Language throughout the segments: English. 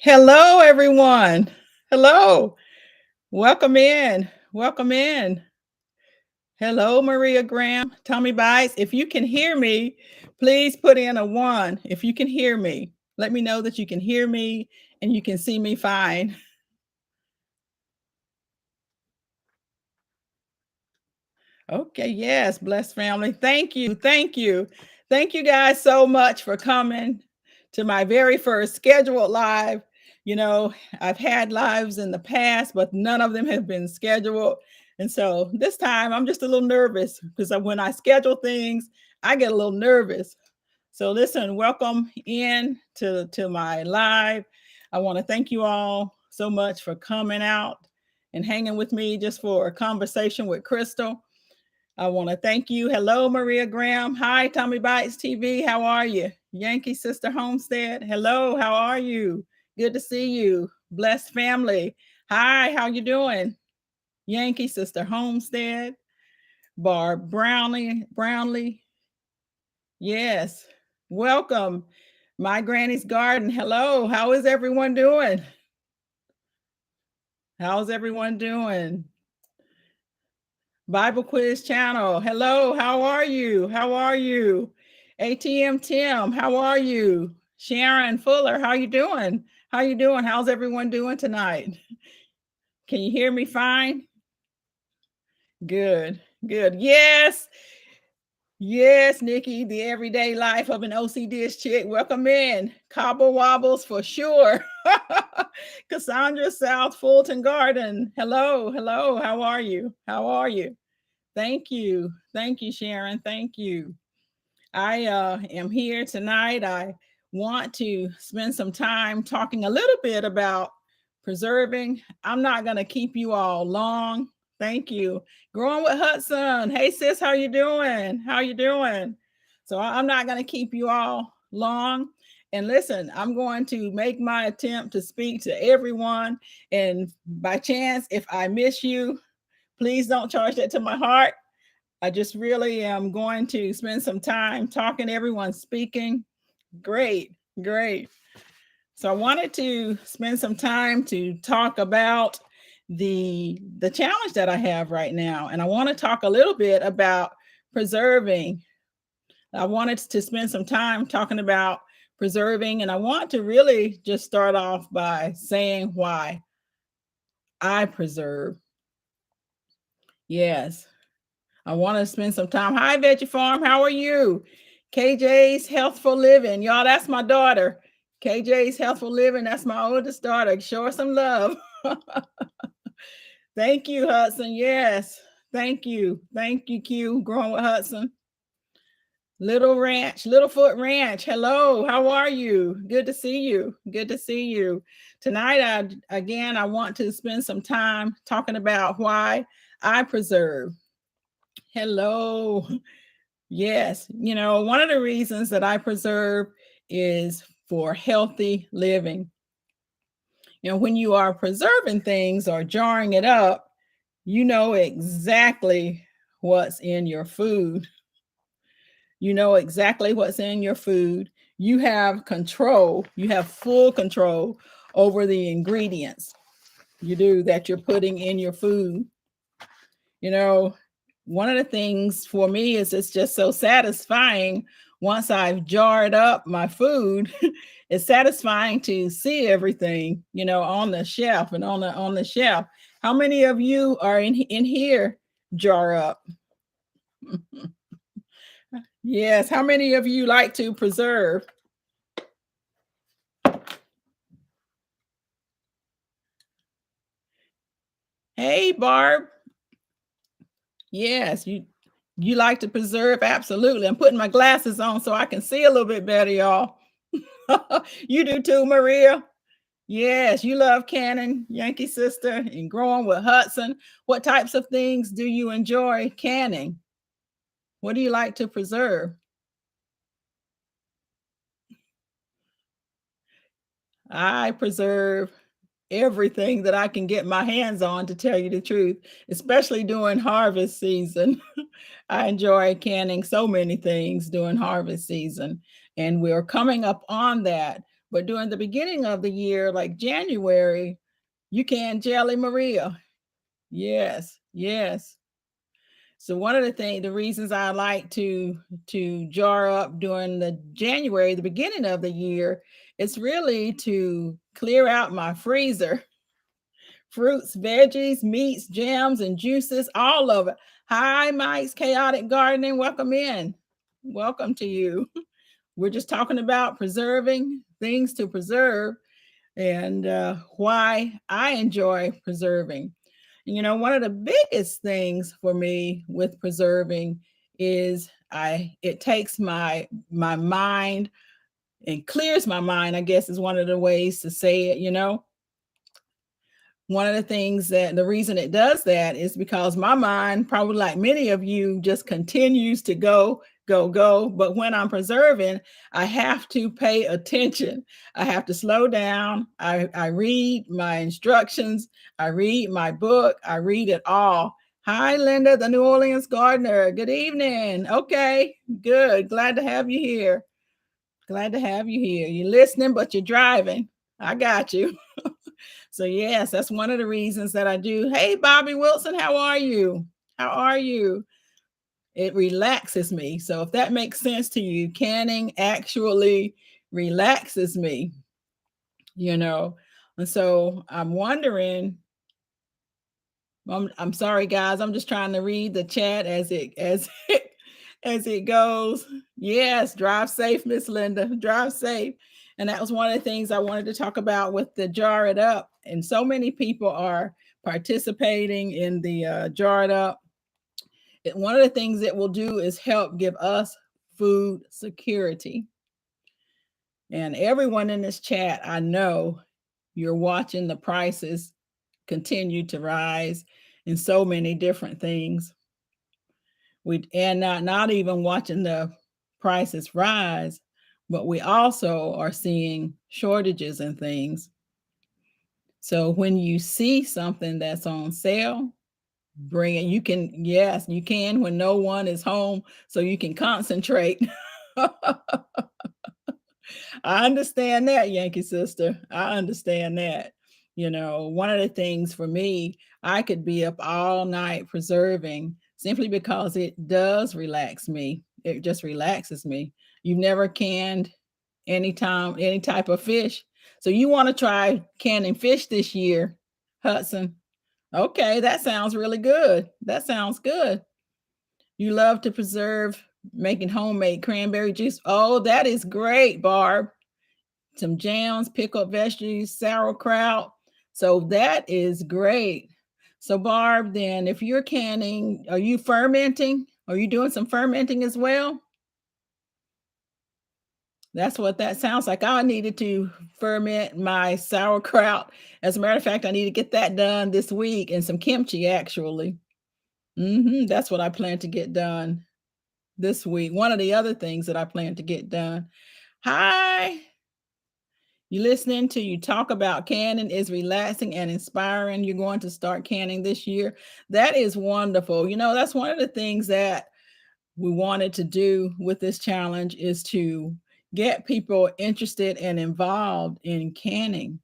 Hello, everyone. Hello. Welcome in. Welcome in. Hello, Maria Graham. Tommy Bites. If you can hear me, please put in a one. If you can hear me, let me know that you can hear me and you can see me fine. Okay, yes, blessed family. Thank you. Thank you. Thank you guys so much for coming to my very first scheduled live. You know, I've had lives in the past, but none of them have been scheduled. And so this time I'm just a little nervous because when I schedule things, I get a little nervous. So listen, welcome in to my live. I want to thank you all so much for coming out and hanging with me just for a conversation with Crystal. I want to thank you. Hello, Maria Graham. Hi, Tommy Bites TV. How are you? Yankee Sister Homestead. Hello, how are you? Good to see you. Blessed family. Hi, how you doing? Yankee Sister Homestead. Barb Brownlee. Yes. Welcome. My Granny's Garden. Hello. How is everyone doing? How's everyone doing? Bible Quiz Channel. Hello, how are you? How are you? ATM Tim, how are you? Sharon Fuller, how you doing? How you doing? How's everyone doing tonight? Can you hear me fine? Good, good. Yes, yes, Nikki, the everyday life of an OC dish chick. Welcome in. Cobble Wobbles for sure. Cassandra South Fulton Garden. Hello, hello. How are you? How are you? Thank you. Thank you, Sharon. Thank you. I am here tonight. I want to spend some time talking a little bit about preserving. I'm not going to keep you all long. Thank you. Growing with Hudson. Hey, sis, how you doing? How you doing? So I'm not going to keep you all long. And listen, I'm going to make my attempt to speak to everyone. And by chance, if I miss you, please don't charge that to my heart. I just really am going to spend some time talking to everyone, speaking. Great, great. So I wanted to spend some time to talk about the challenge that I have right now, and I want to talk a little bit about preserving. I wanted to spend some time talking about preserving, and I want to really just start off by saying why I preserve. Yes, I want to spend some time. Hi, Veggie Farm. How are you? KJ's Healthful Living. Y'all, that's my daughter. KJ's Healthful Living. That's my oldest daughter. Show her some love. Thank you, Hudson. Yes. Thank you. Thank you, Q. Growing with Hudson. Little Ranch, Littlefoot Ranch. Hello. How are you? Good to see you. Good to see you. Tonight, I want to spend some time talking about why I preserve. Hello. Yes, one of the reasons that I preserve is for healthy living. When you are preserving things or jarring it up, you know exactly what's in your food. You know exactly what's in your food. You have control. You have full control over the ingredients you do that you're putting in your food. One of the things for me is it's just so satisfying once I've jarred up my food. It's satisfying to see everything, on the shelf and on the shelf. How many of you are in here jar up? Yes, how many of you like to preserve? Hey, Barb. Yes, you like to preserve? Absolutely. I'm putting my glasses on so I can see a little bit better, y'all. You do too, Maria. Yes, you love canning, Yankee Sister, and growing with Hudson. What types of things do you enjoy canning? What do you like to preserve? I preserve everything that I can get my hands on, to tell you the truth, especially during harvest season. I enjoy canning so many things during harvest season, and we're coming up on that. But during the beginning of the year, like January, you can Jelly Maria. Yes, yes. So one of the reasons I like to jar up during the January, the beginning of the year, it's really to clear out my freezer. Fruits, veggies, meats, jams, and juices, all of it. Hi, Mike's Chaotic Gardening. Welcome in. Welcome to you. We're just talking about preserving things to preserve and why I enjoy preserving. You know, one of the biggest things for me with preserving is it takes my mind and clears my mind, I guess is one of the ways to say it, you know. One of the things that the reason it does that is because my mind, probably like many of you, just continues to go, go, go. But when I'm preserving, I have to pay attention. I have to slow down. I read my instructions. I read my book. I read it all. Hi, Linda, the New Orleans gardener. Good evening. Okay, good. Glad to have you here. Glad to have you here. You're listening, but you're driving. I got you. So yes, that's one of the reasons that I do. Hey, Bobby Wilson, how are you? How are you? It relaxes me. So if that makes sense to you, canning actually relaxes me, you know. And so I'm wondering, I'm sorry guys, I'm just trying to read the chat as it goes. Yes, drive safe, Miss Linda. Drive safe. And that was one of the things I wanted to talk about with the Jar It Up. And so many people are participating in the Jar It Up. One of the things it will do is help give us food security. And everyone in this chat, I know you're watching the prices continue to rise in so many different things. Not even watching the prices rise, but we also are seeing shortages in things. So when you see something that's on sale, bring it. You can, yes, you can when no one is home, so you can concentrate. I understand that, Yankee sister. I understand that. You know, one of the things for me, I could be up all night preserving simply because it does relax me. It just relaxes me. You've never canned any type of fish. So you want to try canning fish this year, Hudson? Okay, that sounds really good. That sounds good. You love to preserve making homemade cranberry juice. Oh, that is great, Barb. Some jams, pickled veggies, sauerkraut. So that is great. So Barb, then if you're canning, are you fermenting? Are you doing some fermenting as well? That's what that sounds like. I needed to ferment my sauerkraut. As a matter of fact, I need to get that done this week and some kimchi actually. That's what I plan to get done this week. One of the other things that I plan to get done. Hi, you listening to you talk about canning is relaxing and inspiring. You're going to start canning this year. That is wonderful. You know, that's one of the things that we wanted to do with this challenge is to get people interested and involved in canning.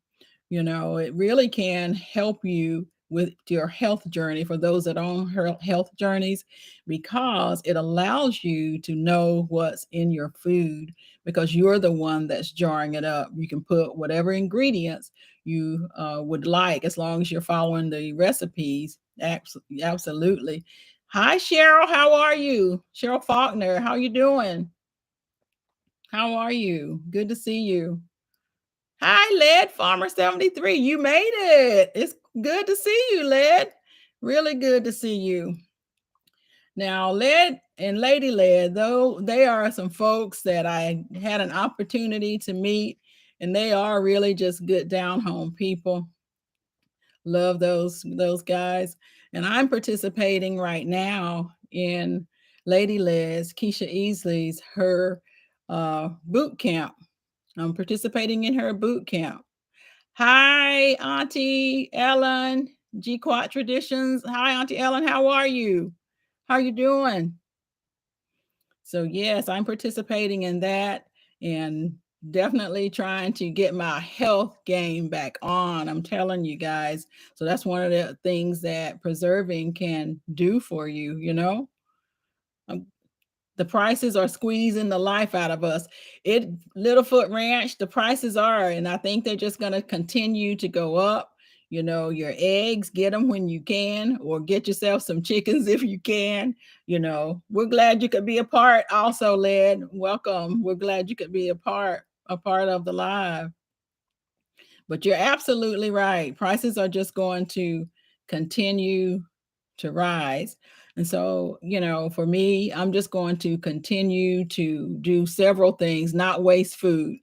You know, it really can help you with your health journey for those that own health journeys because it allows you to know what's in your food because you're the one that's jarring it up. You can put whatever ingredients you would like as long as you're following the recipes. Absolutely. Hi, Cheryl. How are you? Cheryl Faulkner. How you doing? How are you? Good to see you. Hi, Led Farmer 73. You made it. It's good to see you, Led. Really good to see you. Now, Led and Lady Led, though, they are some folks that I had an opportunity to meet, and they are really just good down home people. Love those guys. And I'm participating right now in Lady Led's, Keisha Easley's, her boot camp. I'm participating in her boot camp. Hi, Auntie Ellen, G Quad Traditions. Hi, Auntie Ellen. How are you? How are you doing? So yes, I'm participating in that. And definitely trying to get my health game back on. I'm telling you guys. So that's one of the things that preserving can do for you, you know? Um, the prices are squeezing the life out of us. Littlefoot Ranch, the prices are, and I think they're just going to continue to go up. You know, your eggs, get them when you can, or get yourself some chickens if you can. You know, we're glad you could be a part also, Led. Welcome. We're glad you could be a part of the live. But you're absolutely right. Prices are just going to continue to rise. And so, you know, for me, I'm just going to continue to do several things, not waste food.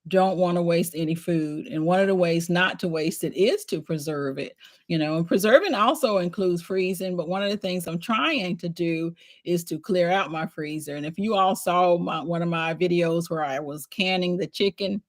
Don't want to waste any food. And one of the ways not to waste it is to preserve it, you know, and preserving also includes freezing. But one of the things I'm trying to do is to clear out my freezer. And if you all saw one of my videos where I was canning the chicken,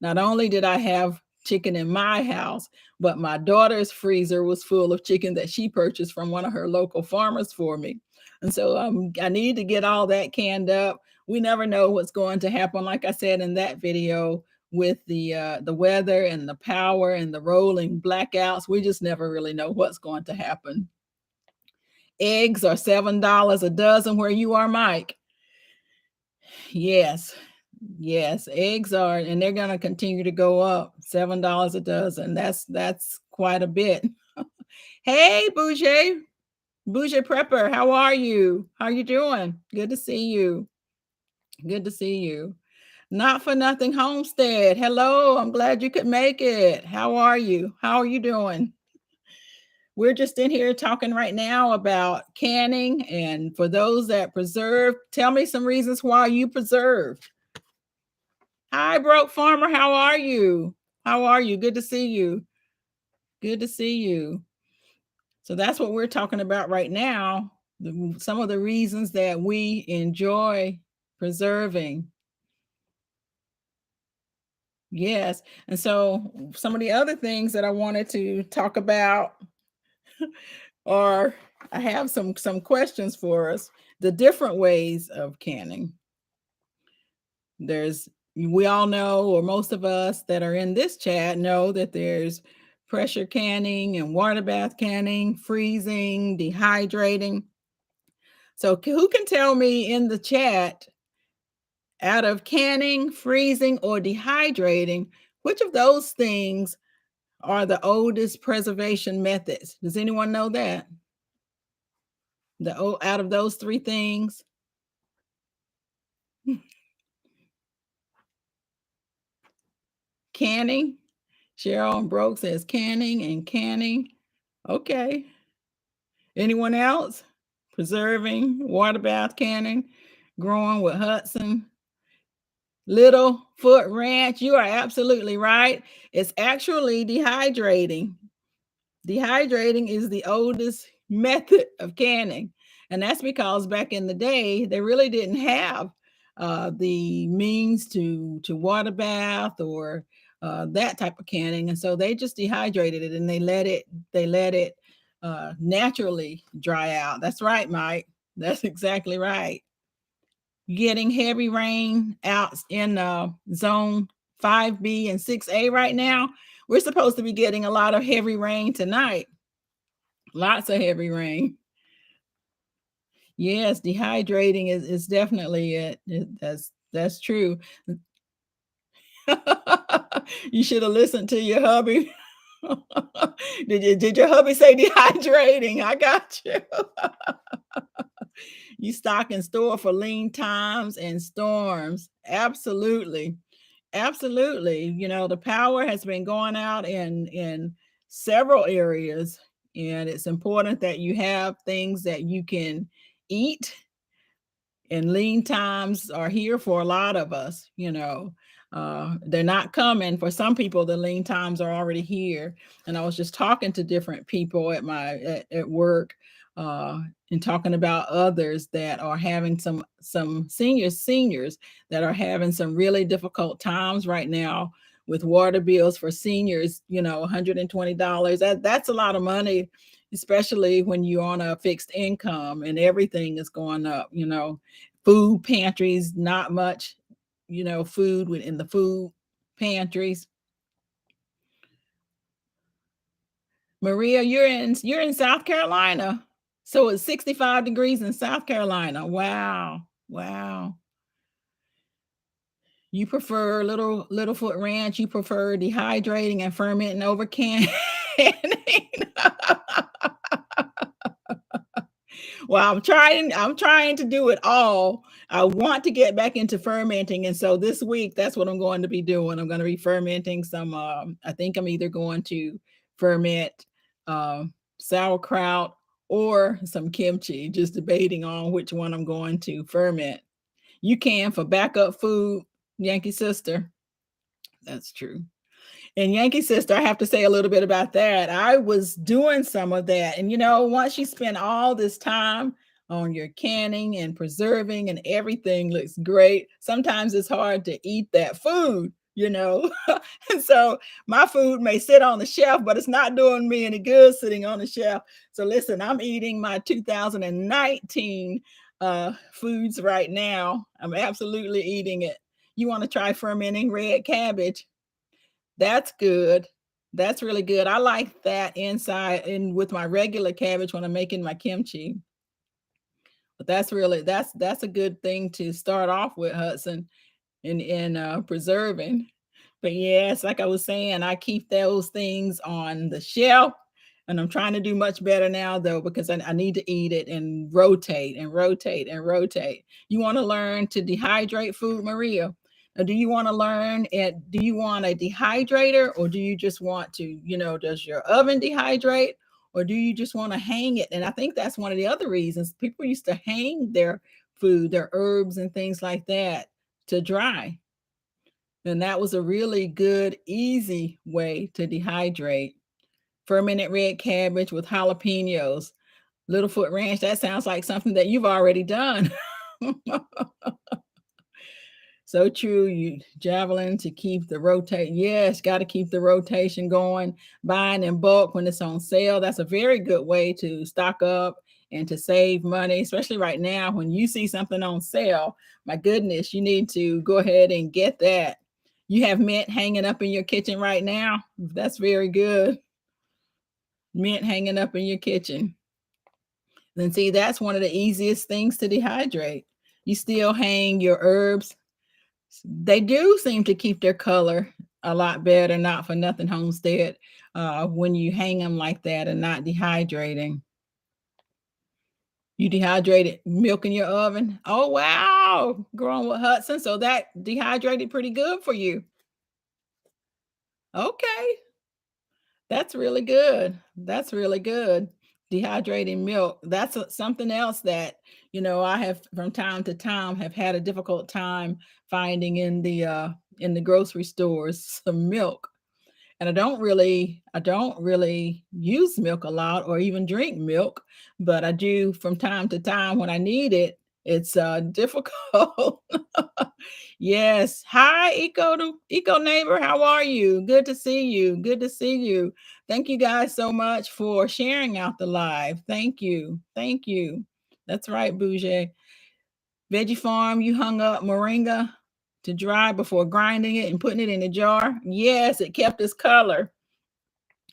not only did I have chicken in my house, but my daughter's freezer was full of chicken that she purchased from one of her local farmers for me. And so I need to get all that canned up. We never know what's going to happen. Like I said in that video, with the weather and the power and the rolling blackouts, we just never really know what's going to happen. Eggs are $7 a dozen where you are, Mike. Yes. Yes, eggs are, and they're going to continue to go up. $7 a dozen. That's quite a bit. Hey, Bouger Prepper, how are you? How are you doing? Good to see you. Good to see you. Not for Nothing Homestead. Hello, I'm glad you could make it. How are you? How are you doing? We're just in here talking right now about canning, and for those that preserve, tell me some reasons why you preserve. Hi, Broke Farmer. How are you? How are you? Good to see you. Good to see you. So that's what we're talking about right now. Some of the reasons that we enjoy preserving. Yes. And so some of the other things that I wanted to talk about are, I have some questions for us. The different ways of canning. We all know, or most of us that are in this chat know, that there's pressure canning and water bath canning, freezing, dehydrating. So who can tell me in the chat, out of canning, freezing, or dehydrating, which of those things are the oldest preservation methods? Does anyone know that? Out of those three things? Canning. Cheryl and Broke says canning and canning. Okay. Anyone else? Preserving, water bath canning, growing with Hudson. Littlefoot Ranch, you are absolutely right. It's actually dehydrating. Dehydrating is the oldest method of canning. And that's because back in the day, they really didn't have the means to water bath or that type of canning. And so they just dehydrated it and they let it naturally dry out. That's right, Mike. That's exactly right. Getting heavy rain out in zone 5B and 6A right now. We're supposed to be getting a lot of heavy rain tonight. Lots of heavy rain. Yes, dehydrating is definitely it. That's true. You should have listened to your hubby. Did your hubby say dehydrating? I got you. You stock and store for lean times and storms. Absolutely. Absolutely. You know, the power has been going out in several areas, and it's important that you have things that you can eat. And lean times are here for a lot of us, you know. They're not coming. For some people, the lean times are already here. And I was just talking to different people at work, and talking about others that are having some seniors that are having some really difficult times right now with water bills for seniors, you know, $120. That's a lot of money, especially when you're on a fixed income and everything is going up, you know. Food pantries, not much food within the food pantries. Maria, you're in South Carolina. So it's 65 degrees in South Carolina. Wow. Wow. You prefer Littlefoot Ranch. You prefer dehydrating and fermenting over canning. Well, I'm trying to do it all. I want to get back into fermenting. And so this week, that's what I'm going to be doing. I'm going to be fermenting some, I think I'm either going to ferment sauerkraut or some kimchi, just debating on which one I'm going to ferment. You can for backup food, Yankee Sister. That's true. And Yankee Sister, I have to say a little bit about that. I was doing some of that. And once you spend all this time on your canning and preserving and everything looks great, sometimes it's hard to eat that food. And so my food may sit on the shelf, but it's not doing me any good sitting on the shelf. So listen, I'm eating my 2019 foods right now. I'm absolutely eating it. You want to try fermenting red cabbage? That's good. That's really good. I like that inside and with my regular cabbage when I'm making my kimchi. But that's a good thing to start off with, Hudson, in preserving. But yes, like I was saying, I keep those things on the shelf. And I'm trying to do much better now, though, because I need to eat it and rotate and rotate and rotate. You want to learn to dehydrate food, Maria? Or do you want to learn it? Do you want a dehydrator, or do you just want to, does your oven dehydrate, or do you just want to hang it? And I think that's one of the other reasons people used to hang their food, their herbs and things like that to dry. And that was a really good, easy way to dehydrate. Fermented red cabbage with jalapenos. Littlefoot Ranch, that sounds like something that you've already done. So true. You javelin to keep the rotate. Yes, got to keep the rotation going. Buying in bulk when it's on sale. That's a very good way to stock up and to save money, especially right now when you see something on sale. My goodness, you need to go ahead and get that. You have mint hanging up in your kitchen right now. That's very good. Mint hanging up in your kitchen. Then see, that's one of the easiest things to dehydrate. You still hang your herbs. They do seem to keep their color a lot better, not for nothing Homestead, when you hang them like that and not dehydrating. You dehydrated milk in your oven? Oh, wow. Growing with Hudson. So that dehydrated pretty good for you. Okay. That's really good. That's really good. Dehydrating milk. That's something else that, I have from time to time have had a difficult time finding in the grocery stores some milk. And I don't really use milk a lot or even drink milk, but I do from time to time when I need it. It's difficult. Yes. Hi, Eco neighbor. How are you? Good to see you. Good to see you. Thank you guys so much for sharing out the live. Thank you. Thank you. That's right, Bouger. Veggie Farm, you hung up moringa to dry before grinding it and putting it in a jar. Yes, it kept its color.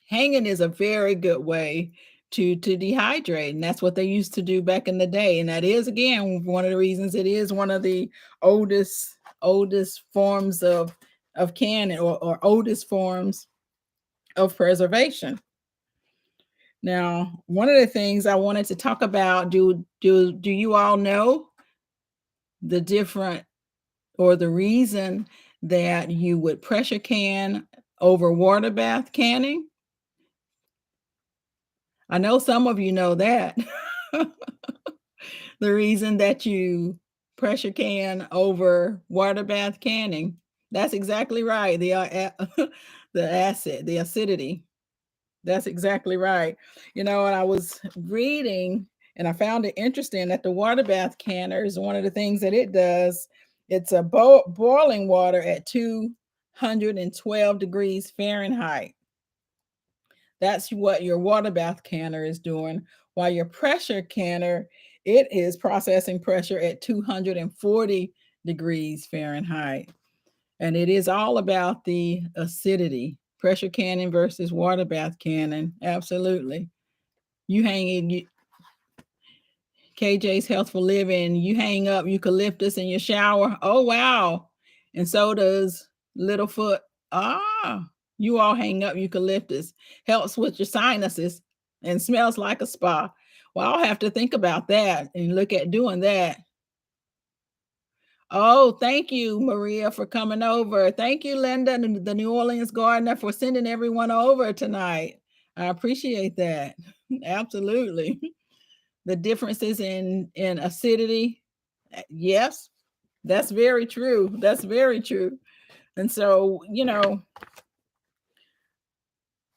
Hanging is a very good way to dehydrate, and that's what they used to do back in the day. And that is again one of the reasons it is one of the oldest forms of canning or oldest forms of preservation. Now, one of the things I wanted to talk about, do you all know the different or the reason that you would pressure can over water bath canning? I know some of you know that. The reason that you pressure can over water bath canning. That's exactly right. The acid, the acidity. That's exactly right. And I was reading and I found it interesting that the water bath canner is one of the things that it does. It's a boiling water at 212 degrees Fahrenheit. That's what your water bath canner is doing. While your pressure canner, it is processing pressure at 240 degrees Fahrenheit. And it is all about the acidity. Pressure canning versus water bath canning. Absolutely. You hang in KJ's Healthful Living, you hang up eucalyptus in your shower. Oh, wow. And so does Littlefoot. Ah, you all hang up eucalyptus. Helps with your sinuses and smells like a spa. Well, I'll have to think about that and look at doing that. Oh, thank you, Maria, for coming over. Thank you, Linda, the New Orleans gardener, for sending everyone over tonight. I appreciate that. Absolutely. The differences in acidity. Yes, that's very true. That's very true. And so,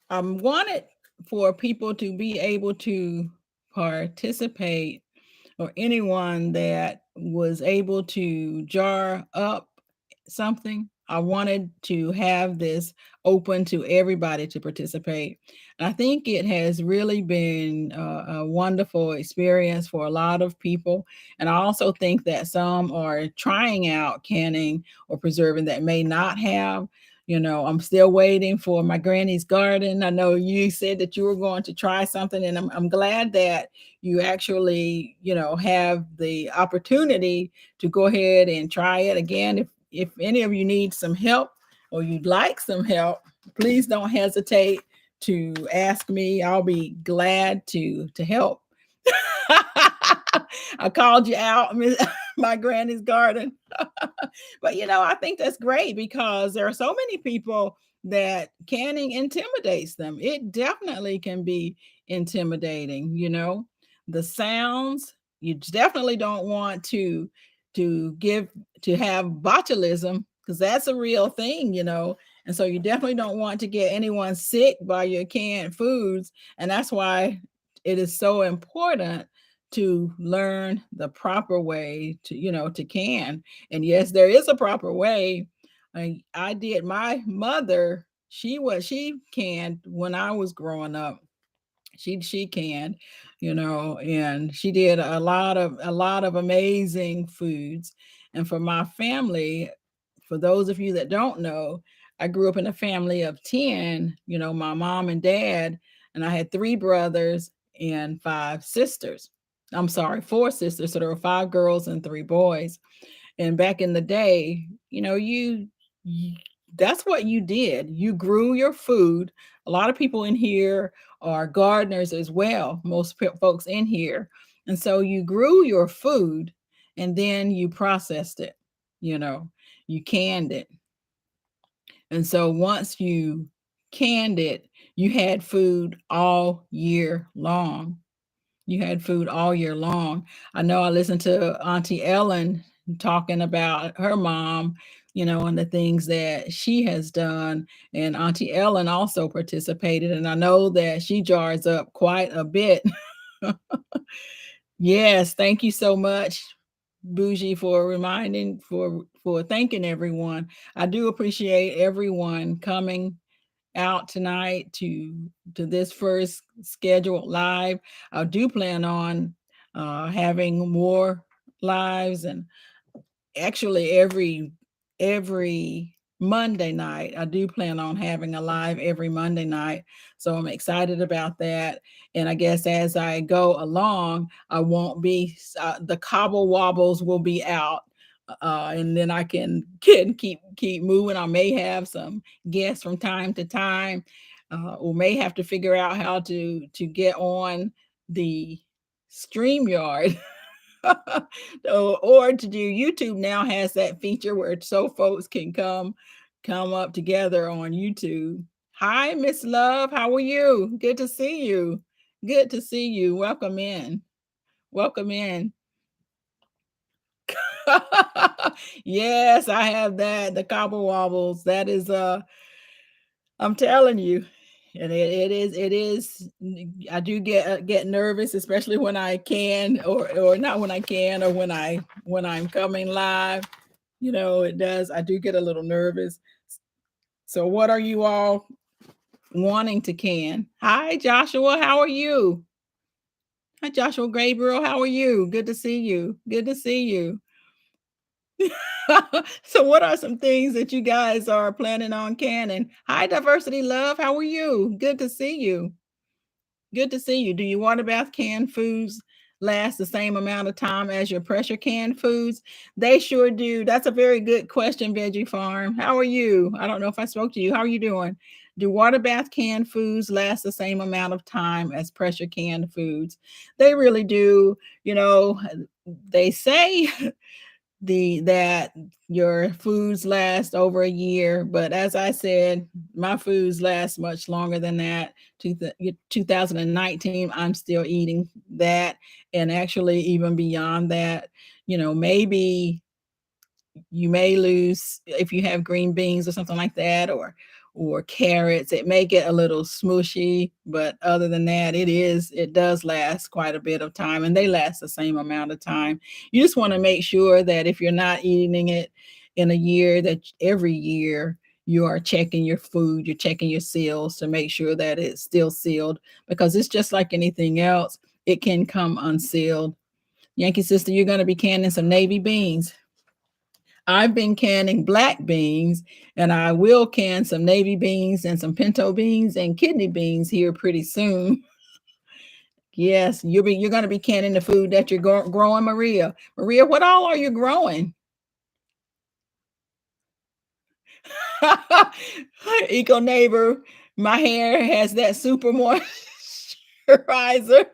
I wanted for people to be able to participate, or anyone that was able to jar up something. I wanted to have this open to everybody to participate. And I think it has really been a wonderful experience for a lot of people. And I also think that some are trying out canning or preserving that may not have. I'm still waiting for my granny's garden. I know you said that you were going to try something, and I'm glad that you actually, have the opportunity to go ahead and try it again. If any of you need some help or you'd like some help, please don't hesitate to ask me. I'll be glad to help. I called you out, my granny's garden. But I think that's great because there are so many people that canning intimidates them. It definitely can be intimidating, the sounds. You definitely don't want to give to have botulism, because that's a real thing, and so you definitely don't want to get anyone sick by your canned foods. And that's why it is so important to learn the proper way to can. And yes, there is a proper way. I did, my mother, she canned when I was growing up. She canned, and she did a lot of amazing foods. And for my family, for those of you that don't know, I grew up in a family of 10, my mom and dad, and I had 3 brothers and 5 sisters. I'm sorry, 4 sisters. So there were 5 girls and 3 boys. And back in the day, you that's what you did. You grew your food. A lot of people in here are gardeners as well, most folks in here. And so you grew your food and then you processed it, you know, you canned it. And so once you canned it, you had food all year long. You had food all year long. I know I listened to Auntie Ellen talking about her mom, and the things that she has done. And Auntie Ellen also participated. And I know that she jars up quite a bit. Yes, thank you so much, Bougie, for reminding, for thanking everyone. I do appreciate everyone coming out tonight to this first scheduled live. I do plan on having more lives, and actually every Monday night. I do plan on having a live every Monday night. So I'm excited about that. And I guess as I go along, I won't be, the cobble wobbles will be out. And then I can keep moving. I may have some guests from time to time, or may have to figure out how to get on the StreamYard. Or to do YouTube now has that feature where so folks can come up together on YouTube. Hi, Miss Love. How are you? Good to see you. Good to see you. Welcome in. Welcome in. Yes, I have that. The cobble wobbles. That is I'm telling you. And it is I do get nervous, especially when I can, or not when I can, or when I'm coming live. It does. I do get a little nervous. So what are you all wanting to can? Hi, Joshua. How are you? Hi, Joshua Gabriel. How are you? Good to see you. Good to see you. So what are some things that you guys are planning on canning? Hi, Diversity Love. How are you? Good to see you. Good to see you. Do you water bath canned foods last the same amount of time as your pressure canned foods? They sure do. That's a very good question, Veggie Farm. How are you? I don't know if I spoke to you. How are you doing? Do water bath canned foods last the same amount of time as pressure canned foods? They really do. They say that your foods last over a year, but as I said, my foods last much longer than that. 2019, I'm still eating that, and actually even beyond that. Maybe you may lose if you have green beans or something like that, or carrots. It may get a little smushy, but other than that, it does last quite a bit of time, and they last the same amount of time. You just want to make sure that if you're not eating it in a year, that every year you are checking your food, you're checking your seals to make sure that it's still sealed, because it's just like anything else. It can come unsealed. Yankee Sister, you're going to be canning some navy beans. I've been canning black beans, and I will can some navy beans and some pinto beans and kidney beans here pretty soon. Yes, you're going to be canning the food that you're growing, Maria. Maria, what all are you growing? Eco Neighbor, my hair has that super moisturizer.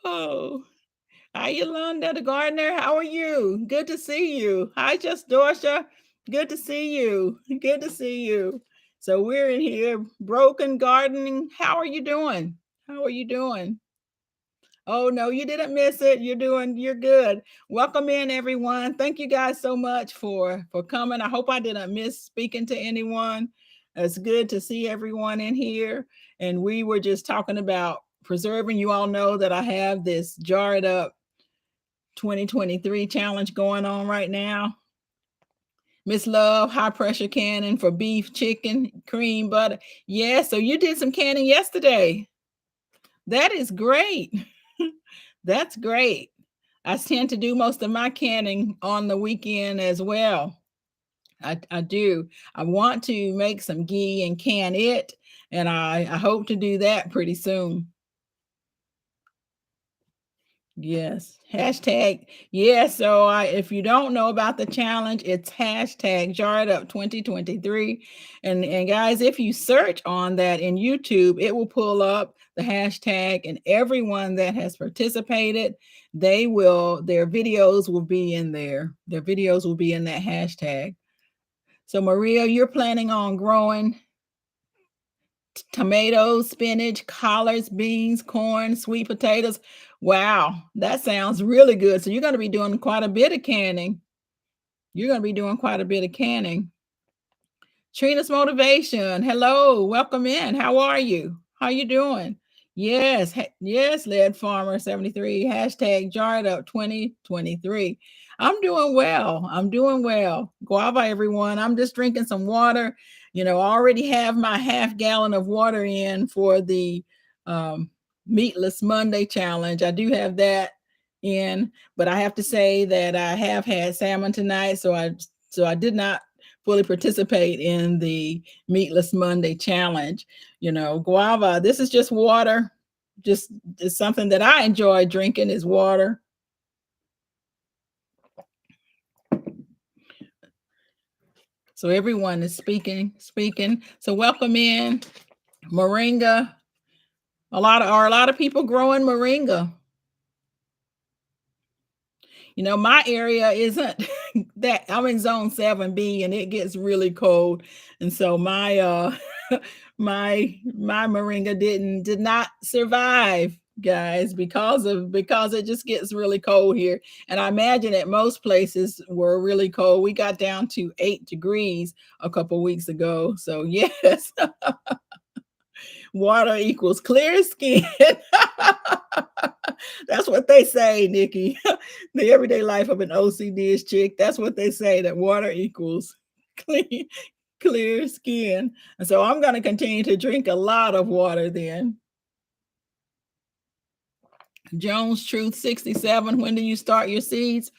Oh. Hi, Yolanda, the gardener. How are you? Good to see you. Hi, Just Dorsha. Good to see you. Good to see you. So we're in here, broken gardening. How are you doing? How are you doing? Oh no, you didn't miss it. You're good. Welcome in, everyone. Thank you guys so much for coming. I hope I didn't miss speaking to anyone. It's good to see everyone in here. And we were just talking about preserving. You all know that I have this jarred up 2023 challenge going on right now. Miss Love, high pressure canning for beef, chicken, cream, butter. Yeah, so you did some canning yesterday. That is great. That's great. I tend to do most of my canning on the weekend as well. I do. I want to make some ghee and can it, and I hope to do that pretty soon. Yes. Hashtag. Yeah. So if you don't know about the challenge, it's hashtag Jarred Up 2023. And guys, if you search on that in YouTube, it will pull up the hashtag, and everyone that has participated, their videos will be in there. Their videos will be in that hashtag. So Maria, you're planning on growing tomatoes, spinach, collards, beans, corn, sweet potatoes. Wow, that sounds really good. So you're going to be doing quite a bit of canning. You're going to be doing quite a bit of canning. Trina's Motivation. Hello, welcome in. How are you? How you doing? Yes, yes, Lead Farmer 73. Hashtag Jarred Up 2023. I'm doing well. I'm doing well. Guava, everyone. I'm just drinking some water. I already have my half gallon of water in for the Meatless Monday challenge. I do have that in, but I have to say that I have had salmon tonight, so I did not fully participate in the Meatless Monday challenge. Guava, this is just water. Just it's something that I enjoy drinking is water. So everyone is speaking. So welcome in moringa. A lot of people growing moringa. My area isn't that. I'm in zone 7B, and it gets really cold. And so my my moringa did not survive, guys, because it just gets really cold here. And I imagine that most places were really cold. We got down to 8 degrees a couple weeks ago. So yes. Water equals clear skin. That's what they say, Nikki. The everyday life of an OCD chick. That's what they say, that water equals clear skin. And so I'm going to continue to drink a lot of water then. Jones Truth 67. When do you start your seeds?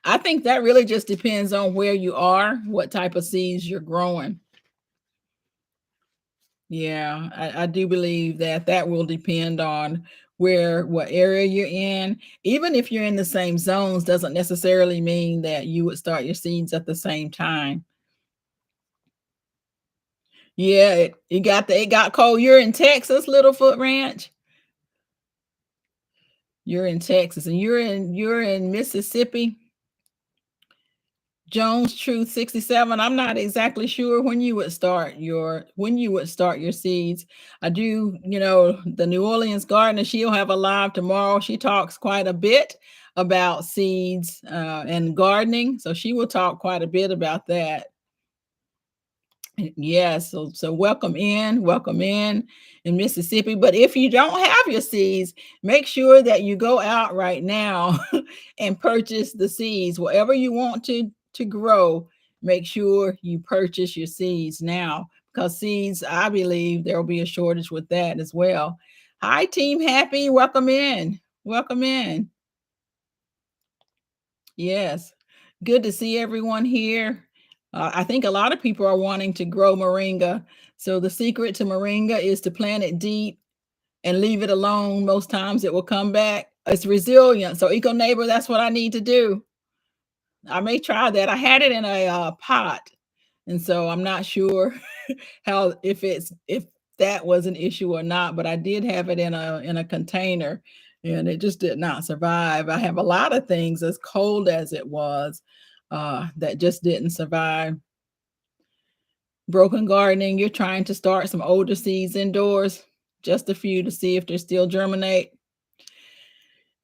I think that really just depends on where you are, what type of seeds you're growing. Yeah, I do believe that that will depend on what area you're in. Even if you're in the same zones, doesn't necessarily mean that you would start your seeds at the same time. Yeah, it got cold. You're in Texas, Littlefoot Ranch. You're in Texas, and you're in Mississippi. Jones Truth 67. I'm not exactly sure when you would start your seeds. I do, the New Orleans gardener, she'll have a live tomorrow. She talks quite a bit about seeds and gardening. So she will talk quite a bit about that. Yes, so welcome in Mississippi. But if you don't have your seeds, make sure that you go out right now and purchase the seeds. Whatever you want to grow, make sure you purchase your seeds now, because seeds, I believe there will be a shortage with that as well. Hi, Team Happy, welcome in. Welcome in. Yes. Good to see everyone here. I think a lot of people are wanting to grow moringa. So the secret to moringa is to plant it deep and leave it alone. Most times it will come back. It's resilient. So Eco Neighbor, that's what I need to do. I may try that. I had it in a pot, and so I'm not sure how if that was an issue or not. But I did have it in a container, and it just did not survive. I have a lot of things as cold as it was that just didn't survive. Broken gardening. You're trying to start some older seeds indoors, just a few to see if they still germinate.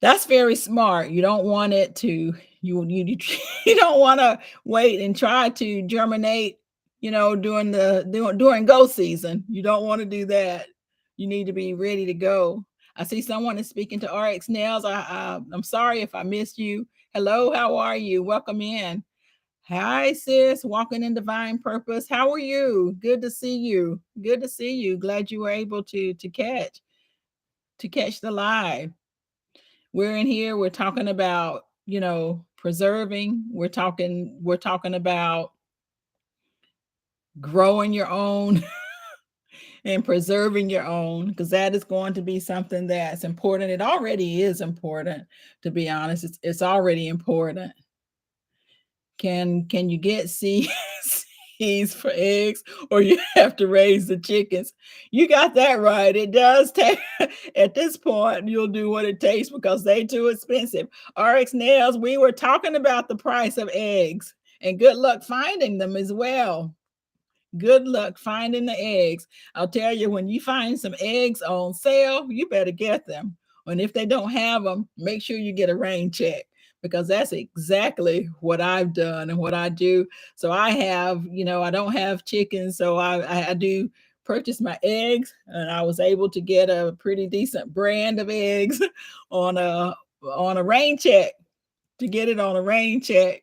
That's very smart. You don't want it to you you don't want to wait and try to germinate, during go season. You don't want to do that. You need to be ready to go. I see someone is speaking to RX Nails. I'm sorry if I missed you. Hello, how are you? Welcome in. Hi, sis. Walking in divine purpose. How are you? Good to see you. Good to see you. Glad you were able to catch the live. We're in here, we're talking about, preserving. We're talking about growing your own and preserving your own, because that is going to be something that's important. It already is important, to be honest. It's already important. Can you get seeds for eggs, or you have to raise the chickens? You got that right. It does take at this point, you'll do what it takes because they too expensive. RX Nails, we were talking about the price of eggs, and good luck finding them as well. Good luck finding the eggs. I'll tell you, when you find some eggs on sale, you better get them. And if they don't have them, make sure you get a rain check, because that's exactly what I've done and what I do. So I don't have chickens, so I do purchase my eggs, and I was able to get a pretty decent brand of eggs on a rain check, to get it on a rain check.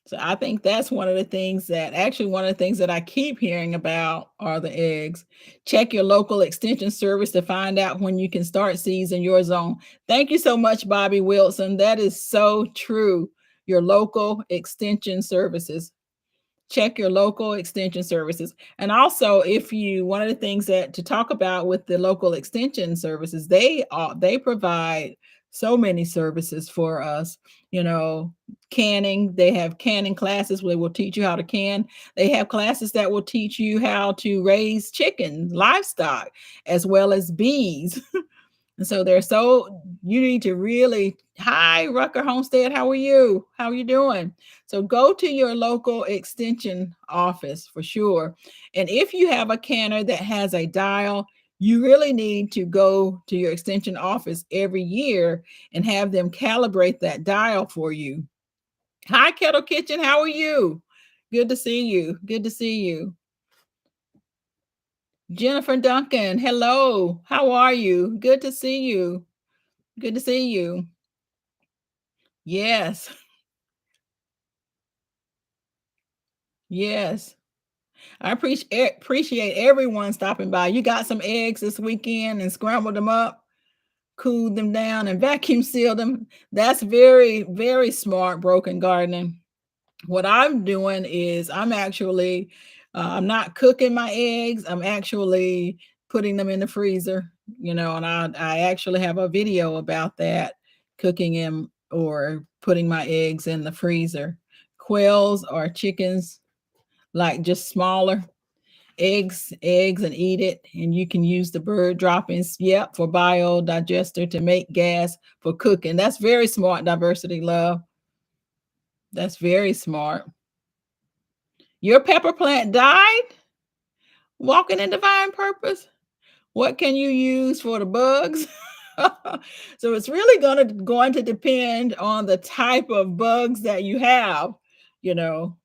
So I think that's one of the things that I keep hearing about are the eggs. Check your local extension service to find out when you can start seeds in your zone. Thank you so much, Bobby Wilson. That is so true. Your local extension services. Check your local extension services. And also, one of the things that to talk about with the local extension services, they provide so many services for us. You know, canning, they have canning classes where they will teach you how to can. They have classes that will teach you how to raise chickens, livestock, as well as bees. And so you need to really, hi, Rucker Homestead, how are you? How are you doing? So go to your local extension office for sure. And if you have a canner that has a dial, you really need to go to your extension office every year and have them calibrate that dial for you. Hi, Kettle Kitchen, how are you? Good to see you. Good to see you. Jennifer Duncan, hello. How are you? Good to see you. Good to see you. Yes. Yes. I appreciate everyone stopping by. You got some eggs this weekend and scrambled them up, cooled them down, and vacuum sealed them. That's very, very smart broken gardening. What I'm doing is I'm not cooking my eggs. I'm actually putting them in the freezer, and I actually have a video about that, cooking them or putting my eggs in the freezer. Quails or chickens, like just smaller eggs and eat it. And you can use the bird droppings, yep, for biodigester to make gas for cooking. That's very smart, Diversity Love. That's very smart. Your pepper plant died? Walking in divine purpose? What can you use for the bugs? So it's really going to depend on the type of bugs that you have, you know.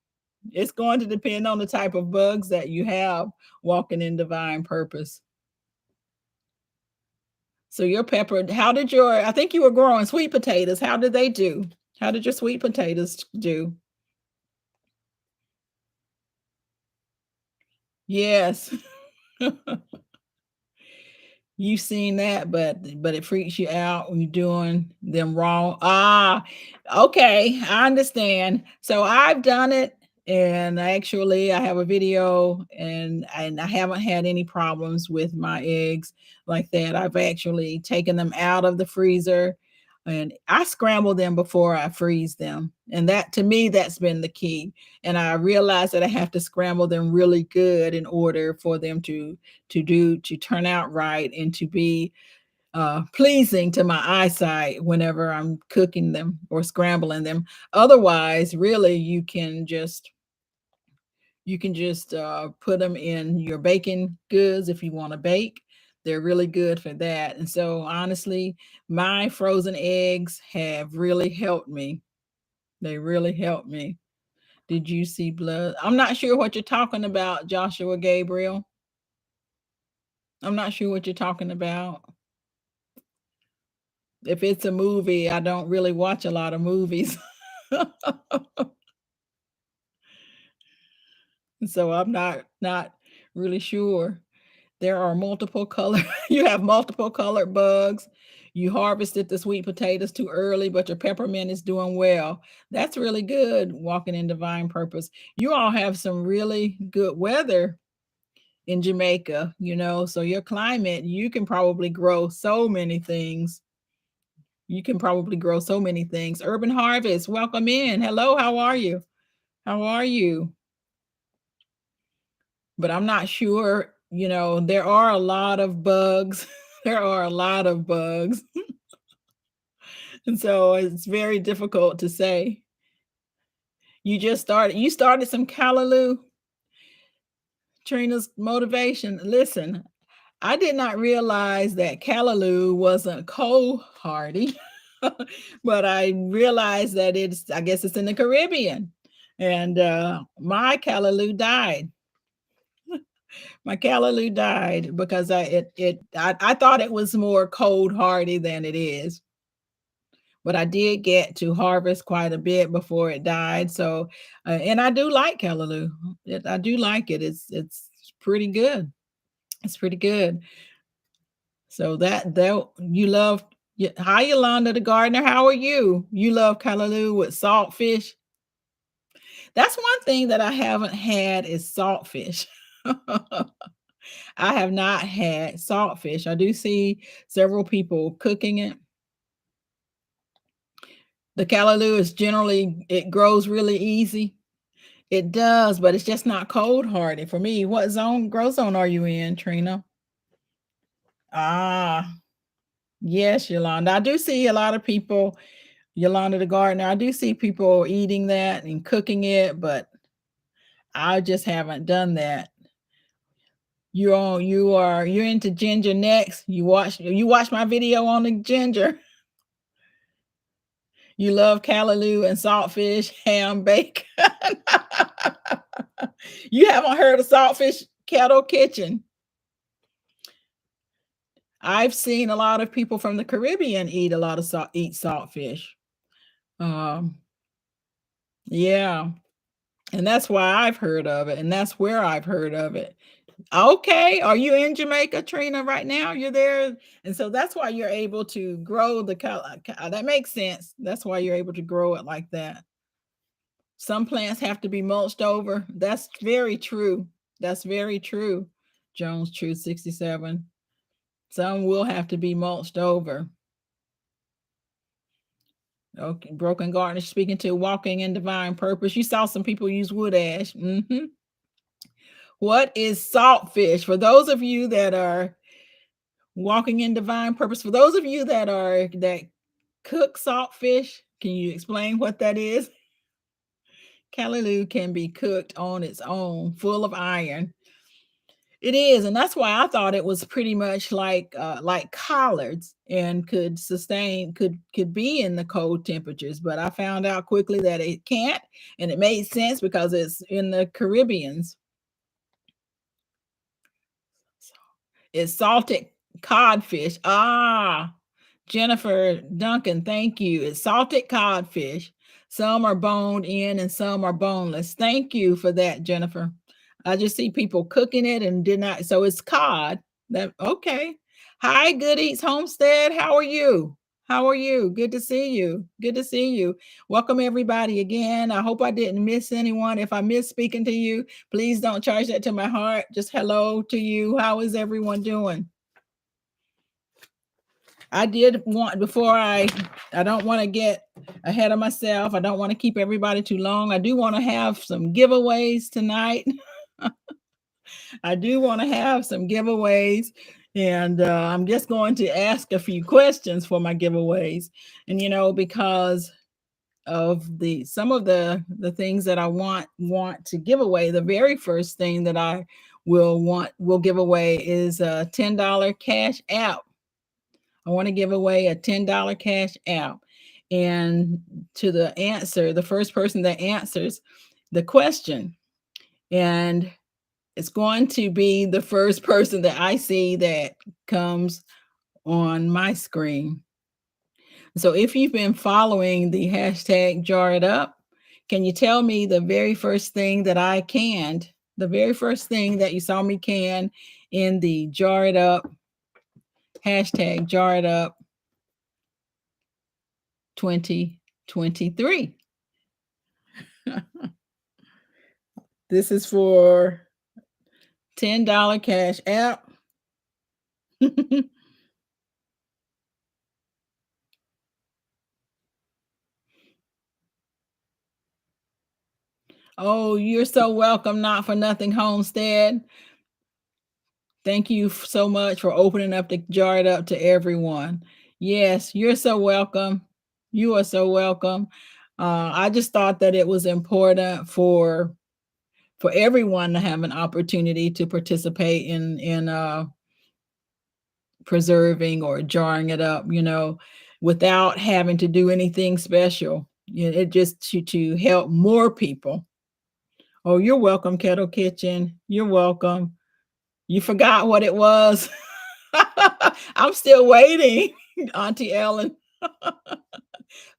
It's going to depend on the type of bugs that you have walking in divine purpose. So your pepper, I think you were growing sweet potatoes. How did they do? How did your sweet potatoes do? Yes. You've seen that, but it freaks you out when you're doing them raw. Okay, I understand. So I've done it, and actually I have a video, and I haven't had any problems with my eggs like that. I've actually taken them out of the freezer, and I scramble them before I freeze them. And that, to me, that's been the key. And I realized that I have to scramble them really good in order for them to turn out right and to be pleasing to my eyesight whenever I'm cooking them or scrambling them. Otherwise, really, you can just put them in your baking goods if you want to bake. They're really good for that. And so, honestly, my frozen eggs have really helped me. They really helped me. Did you see blood? I'm not sure what you're talking about, Joshua Gabriel. I'm not sure what you're talking about. If it's a movie, I don't really watch a lot of movies. So I'm not really sure. There are multiple color you have multiple colored bugs. You harvested the sweet potatoes too early, but your peppermint is doing well. That's really good, walking in divine purpose. You all have some really good weather in Jamaica, so your climate, you can probably grow so many things. You can probably grow so many things. Urban Harvest, welcome in. Hello, how are you? How are you? But I'm not sure, there are a lot of bugs. There are a lot of bugs. And so it's very difficult to say. You started some callaloo, Trina's motivation. Listen, I did not realize that callaloo wasn't cold hardy, but I realized that I guess it's in the Caribbean. And my callaloo died. My callaloo died because I thought it was more cold hardy than it is. But I did get to harvest quite a bit before it died. So, and I do like callaloo. I do like it. It's pretty good. It's pretty good. So that you love. Hi, Yolanda the gardener. How are you? You love callaloo with saltfish. That's one thing that I haven't had is saltfish. I have not had saltfish. I do see several people cooking it. The callaloo it grows really easy. It does, but it's just not cold hardy for me. What grow zone are you in, Trina? Ah, yes, Yolanda. I do see a lot of people, Yolanda the gardener. I do see people eating that and cooking it, but I just haven't done that. You're into ginger next. You watch my video on the ginger. You love callaloo and saltfish, ham, bacon. You haven't heard of Saltfish Kettle Kitchen. I've seen a lot of people from the Caribbean eat saltfish. Um, yeah. And that's why I've heard of it, and that's where I've heard of it. Okay, are you in Jamaica, Trina, right now? You're there, and so that's why you're able to grow the that makes sense. That's why you're able to grow it like that. Some plants have to be mulched over. That's very true. That's very true. Jones Truth 67. Some will have to be mulched over. Okay, Broken Garden is speaking to walking in divine purpose. You saw some people use wood ash. What is saltfish? For those of you that are walking in divine purpose, for those of you that cook saltfish, can you explain what that is? Callaloo can be cooked on its own, full of iron. It is, and that's why I thought it was pretty much like collards and could be in the cold temperatures, but I found out quickly that it can't, and it made sense because it's in the Caribbeans. It's salted codfish. Ah, Jennifer Duncan, thank you. It's salted codfish. Some are boned in and some are boneless. Thank you for that, Jennifer. I just see people cooking it and did not. So it's cod. That okay. Hi, Good Eats Homestead. How are you? How are you? Good to see you. Good to see you. Welcome everybody again. I hope I didn't miss anyone. If I missed speaking to you, please don't charge that to my heart. Just hello to you. How is everyone doing? I did want I don't want to get ahead of myself. I don't want to keep everybody too long. I do want to have some giveaways tonight. I do want to have some giveaways, and I'm just going to ask a few questions for my giveaways. And because of some of the things that I want to give away, the very first thing that I will give away is a $10 cash app. I want to give away a $10 cash app. And to the first person that answers the question, and it's going to be the first person that I see that comes on my screen. So if you've been following the hashtag Jar It Up, can you tell me the very first thing that I canned, the very first thing that you saw me can in the Jar It Up hashtag Jar It Up 2023? This is for $10 cash app. Oh, you're so welcome, Not for Nothing Homestead. Thank you so much for opening up the Jar It Up to everyone. Yes, you're so welcome. You are so welcome. I just thought that it was important for everyone to have an opportunity to participate in preserving or jarring it up, without having to do anything special. It just to help more people. Oh, you're welcome, Kettle Kitchen. You're welcome. You forgot what it was. I'm still waiting, Auntie Ellen.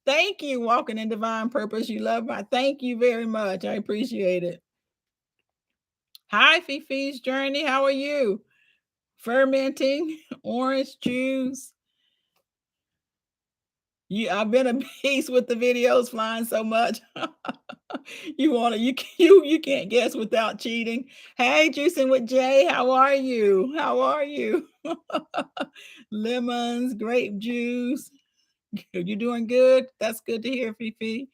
Thank you, Walking in Divine Purpose. You love my thank you very much. I appreciate it. Hi, Fifi's Journey. How are you? Fermenting orange juice. I've been a piece with the videos flying so much. You can't guess without cheating. Hey, Juicing with Jay, how are you? How are you? Lemons, grape juice. You doing good? That's good to hear, Fifi.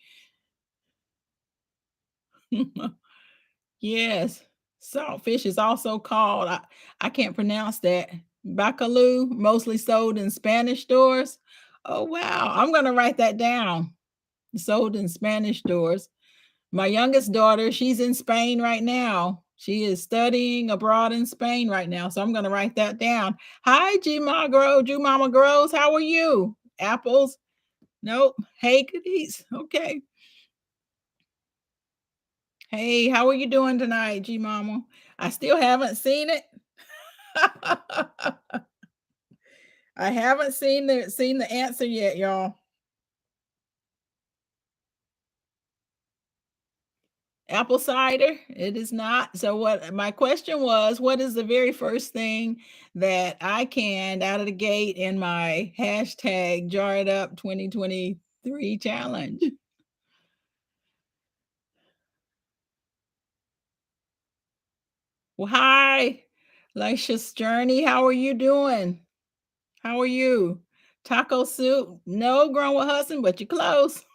Yes, saltfish is also called, I can't pronounce that, bacalhau, mostly sold in Spanish stores. Oh, wow. I'm going to write that down. Sold in Spanish stores. My youngest daughter, she's in Spain right now. She is studying abroad in Spain right now. So I'm going to write that down. Hi, G Mama Grows. How are you? Apples? Nope. Hey, goodies. Okay. Hey, how are you doing tonight, G Mama? I still haven't seen it. I haven't seen the answer yet, y'all. Apple cider? It is not. So what my question was, what is the very first thing that I canned out of the gate in my hashtag jar it up 2023 challenge? Well, hi, Licious Journey. How are you doing? How are you? Taco soup? No, grown with Hudson, but you're close.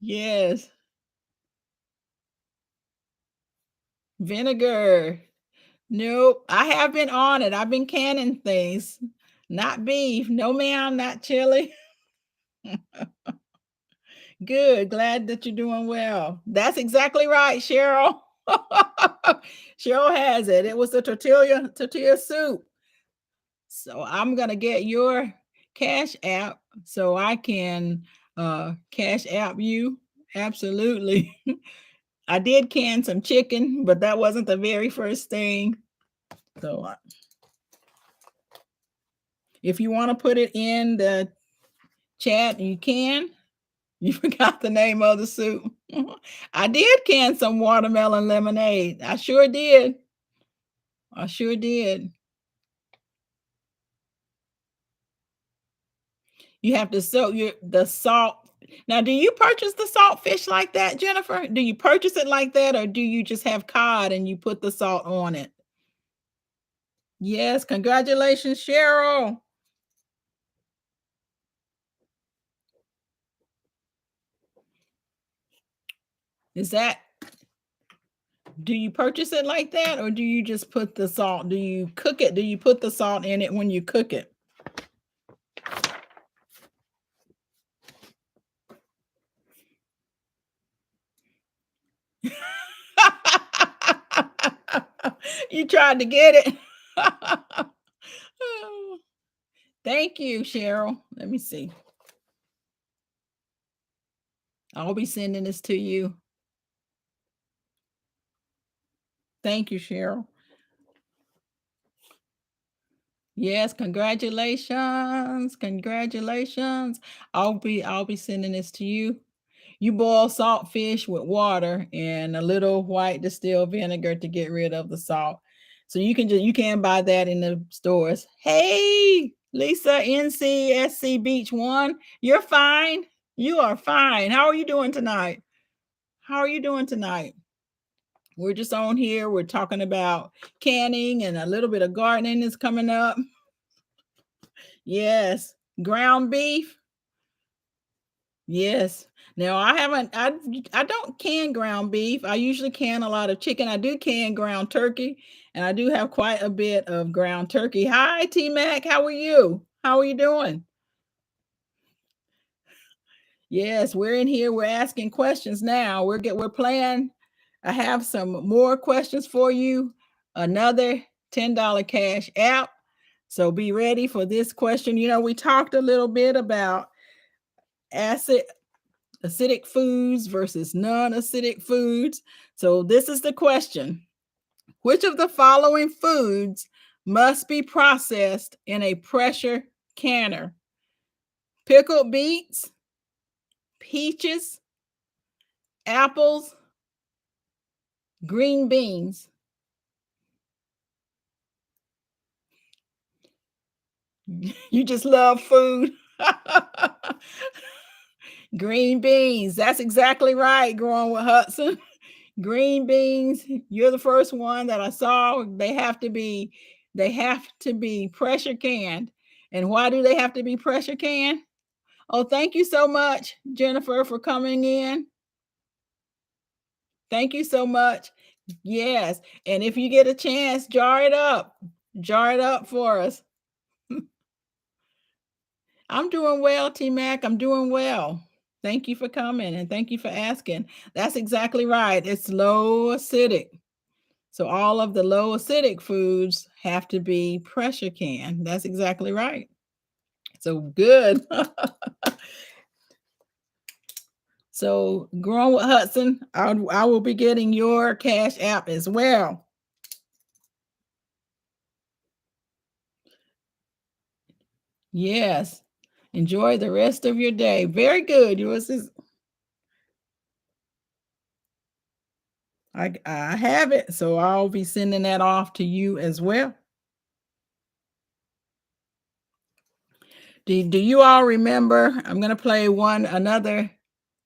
Yes. Vinegar. Nope. I have been on it. I've been canning things. Not beef. No, ma'am. Not chili. Good. Glad that you're doing well. That's exactly right, Cheryl. Cheryl has it. It was the tortilla soup. So I'm gonna get your Cash App so I can Cash App you. Absolutely. I did can some chicken, but that wasn't the very first thing. So if you want to put it in the chat, you can. You forgot the name of the soup. I did can some watermelon lemonade. I sure did. I sure did. You have to soak the salt. Now, do you purchase the salt fish like that, Jennifer? Do you purchase it like that, or do you just have cod and you put the salt on it? Yes, congratulations, Cheryl. Is that Do you purchase it like that, or do you just put the salt? Do you cook it? Do you put the salt in it when you cook it? You tried to get it. Thank you, Cheryl. Let me see. I'll be sending this to you. Thank you, Cheryl. Yes, congratulations. Congratulations. I'll be sending this to you. You boil salt fish with water and a little white distilled vinegar to get rid of the salt. So you can buy that in the stores. Hey, Lisa NCSC Beach 1, you're fine. You are fine. How are you doing tonight? How are you doing tonight? We're just on here. We're talking about canning and a little bit of gardening is coming up. Yes. Ground beef. Yes. Now I don't can ground beef. I usually can a lot of chicken. I do can ground turkey, and I do have quite a bit of ground turkey. Hi, T Mac. How are you? How are you doing? Yes, we're in here. We're asking questions now. We're playing. I have some more questions for you. Another $10 cash app. So be ready for this question. We talked a little bit about acid acidic foods versus non-acidic foods. So this is the question. Which of the following foods must be processed in a pressure canner? Pickled beets, peaches, apples, green beans. You just love food. Green beans. That's exactly right, growing with Hudson. Green beans, you're the first one that I saw. They have to be pressure canned. And why do they have to be pressure canned? Oh, thank you so much, Jennifer, for coming in. Thank you so much. Yes. And if you get a chance, jar it up. Jar it up for us. I'm doing well, T Mac. I'm doing well. Thank you for coming and thank you for asking. That's exactly right. It's low acidic. So all of the low acidic foods have to be pressure canned. That's exactly right. So good. So growing with Hudson, I will be getting your Cash App as well. Yes. Enjoy the rest of your day. Very good. Yours is I have it, so I'll be sending that off to you as well. Do you all remember? I'm gonna play another.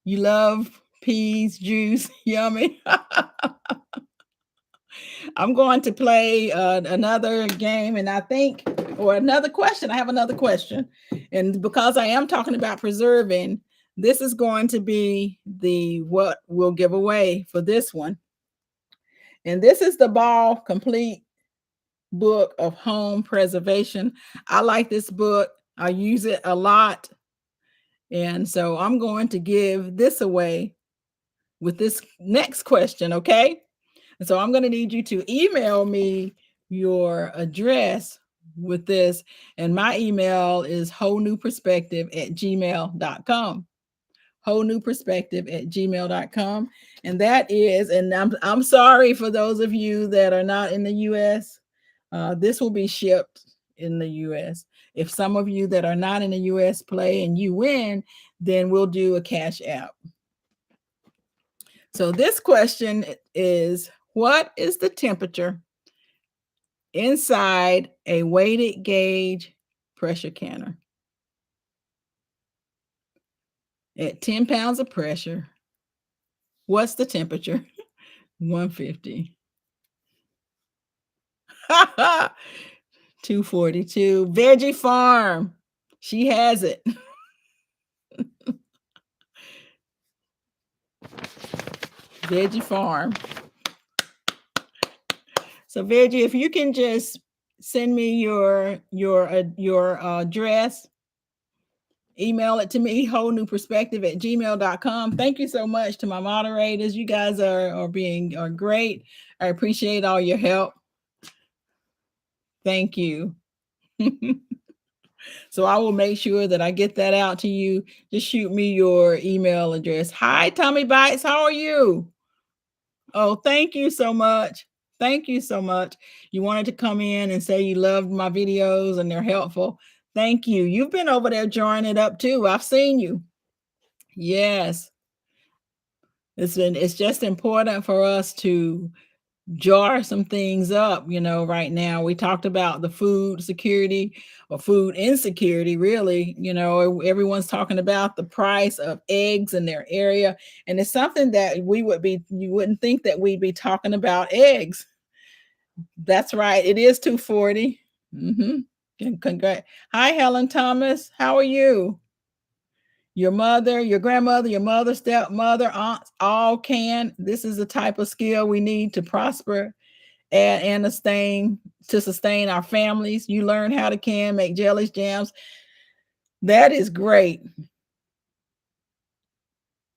You love peas juice, yummy. I'm going to play another game, and I think, or another question. I have another question, and because I am talking about preserving, this is going to be the what we'll give away for this one. And this is the Ball Complete Book of Home Preservation. I like this book. I use it a lot, and so I'm going to give this away with this next question. Okay. And so I'm going to need you to email me your address with this. And my email is wholenewperspective@gmail.com. Wholenewperspective@gmail.com. And that is, and I'm sorry for those of you that are not in the US. This will be shipped in the US. If some of you that are not in the US play and you win, then we'll do a cash app. So this question is, what is the temperature inside a weighted gauge pressure canner? At 10 pounds of pressure, what's the temperature? 150. 242. Veggie Farm. She has it. Veggie Farm. So Veggie, if you can just send me your address, email it to me, wholenewperspective@gmail.com. Thank you so much to my moderators. You guys are great. I appreciate all your help. Thank you. So I will make sure that I get that out to you. Just shoot me your email address. Hi, Tommy Bites. How are you? Oh, thank you so much. Thank you so much. You wanted to come in and say you loved my videos and they're helpful. Thank you. You've been over there drawing it up too. I've seen you. Yes. It's just important for us to jar some things up. Right now we talked about the food security or food insecurity. Really, everyone's talking about the price of eggs in their area, and it's something that you wouldn't think that we'd be talking about eggs. That's right, it is 240. Congrats. Hi, Helen Thomas, how are you? Your mother, your grandmother, your mother, stepmother, aunts, all can. This is the type of skill we need to prosper and sustain our families. You learn how to can make jellies, jams. That is great.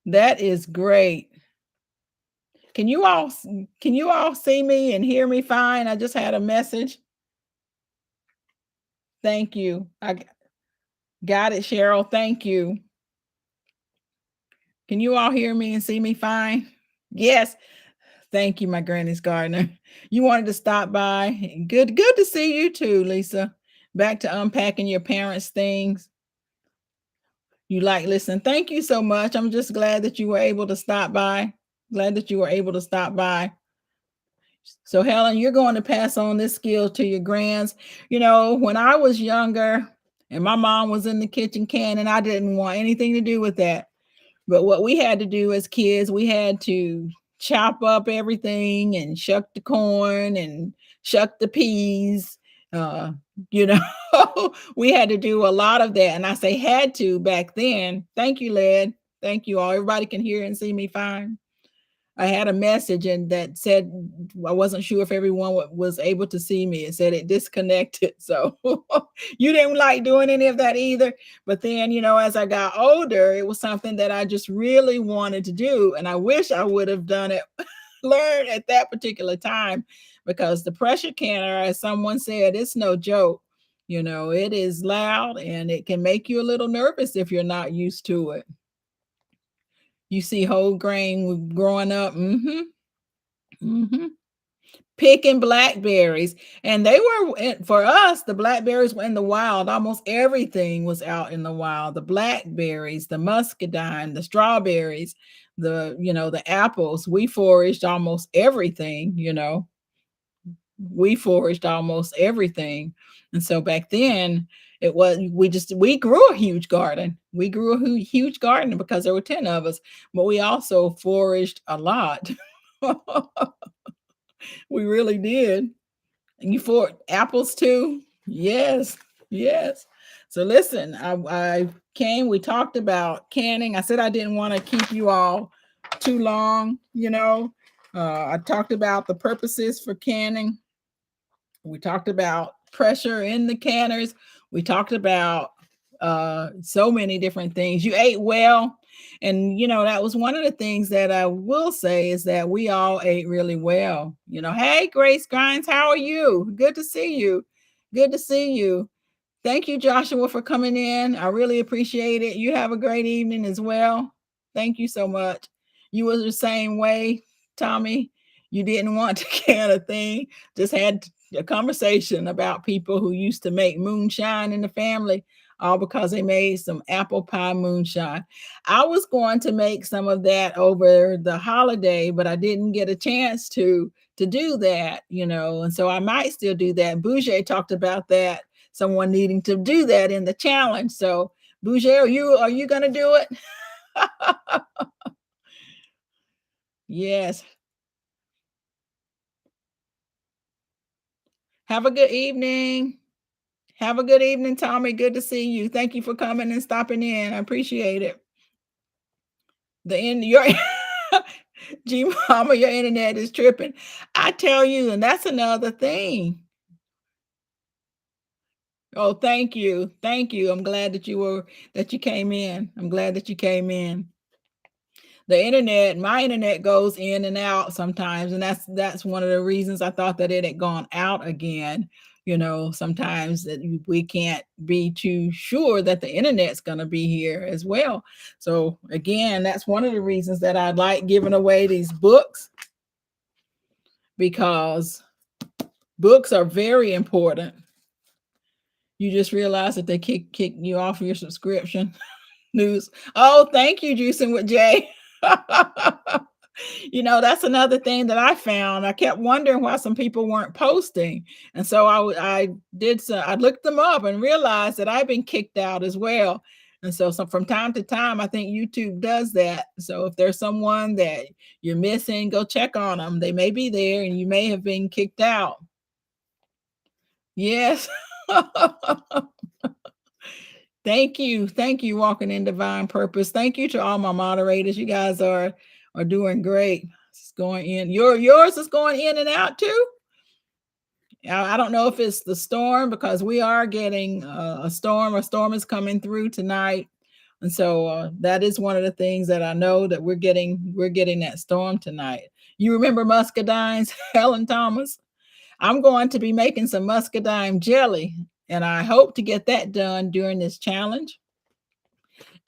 That is great. Can you all see me and hear me fine? I just had a message. Thank you. I got it, Cheryl. Thank you. Can you all hear me and see me fine? Yes. Thank you, my granny's gardener. You wanted to stop by. Good to see you too, Lisa. Back to unpacking your parents' things. You like listen. Thank you so much. I'm just glad that you were able to stop by. Glad that you were able to stop by. So Helen, you're going to pass on this skill to your grands. When I was younger and my mom was in the kitchen canning, I didn't want anything to do with that. But what we had to do as kids, we had to chop up everything and shuck the corn and shuck the peas. Uh, you know, we had to do a lot of that. And I say had to back then. Thank you, Led. Thank you all. Everybody can hear and see me fine. I had a message and that said I wasn't sure if everyone was able to see me. It said it disconnected. So you didn't like doing any of that either. But then, as I got older, it was something that I just really wanted to do. And I wish I would have done it, learned at that particular time, because the pressure canner, as someone said, it's no joke. It is loud and it can make you a little nervous if you're not used to it. You see whole grain growing up. picking blackberries. And they were, for us, the blackberries were in the wild. Almost everything was out in the wild. The blackberries, the muscadine, the strawberries, the apples. We foraged almost everything, we foraged almost everything. And so back then, it was we grew a huge garden. We grew a huge garden because there were 10 of us, but we also foraged a lot. We really did. And you for apples too? Yes, yes. So listen, I came, we talked about canning. I said I didn't want to keep you all too long. I talked about the purposes for canning. We talked about pressure in the canners. We talked about so many different things. You ate well. And, that was one of the things that I will say is that we all ate really well. Hey, Grace Grimes, how are you? Good to see you. Good to see you. Thank you, Joshua, for coming in. I really appreciate it. You have a great evening as well. Thank you so much. You was the same way, Tommy. You didn't want to can a thing, just had a conversation about people who used to make moonshine in the family, all because they made some apple pie moonshine. I was going to make some of that over the holiday, but I didn't get a chance to do that, and so I might still do that. Bouger talked about that, someone needing to do that in the challenge. So Bouger, are you gonna do it? Yes. Have a good evening. Have a good evening, Tommy. Good to see you. Thank you for coming and stopping in. I appreciate it. The end your G Mama, your internet is tripping. I tell you, and that's another thing. Oh, thank you. Thank you. I'm glad that you came in. I'm glad that you came in. My internet goes in and out sometimes, and that's one of the reasons I thought that it had gone out again. Sometimes that we can't be too sure that the internet's going to be here as well. So again, that's one of the reasons that I like giving away these books, because books are very important. You just realize that they kick you off your subscription. News. Oh, thank you, Juicing with Jay. That's another thing that I found. I kept wondering why some people weren't posting. And so I looked them up and realized that I've been kicked out as well. And so from time to time, I think YouTube does that. So if there's someone that you're missing, go check on them. They may be there and you may have been kicked out. Yes. Thank you. Thank you, Walking in Divine Purpose. Thank you to all my moderators. You guys are doing great. It's going in. Yours is going in and out too. I don't know if it's the storm, because we are getting a storm. A storm is coming through tonight. And so that is one of the things that I know that we're getting that storm tonight. You remember muscadines, Helen Thomas? I'm going to be making some muscadine jelly, and I hope to get that done during this challenge.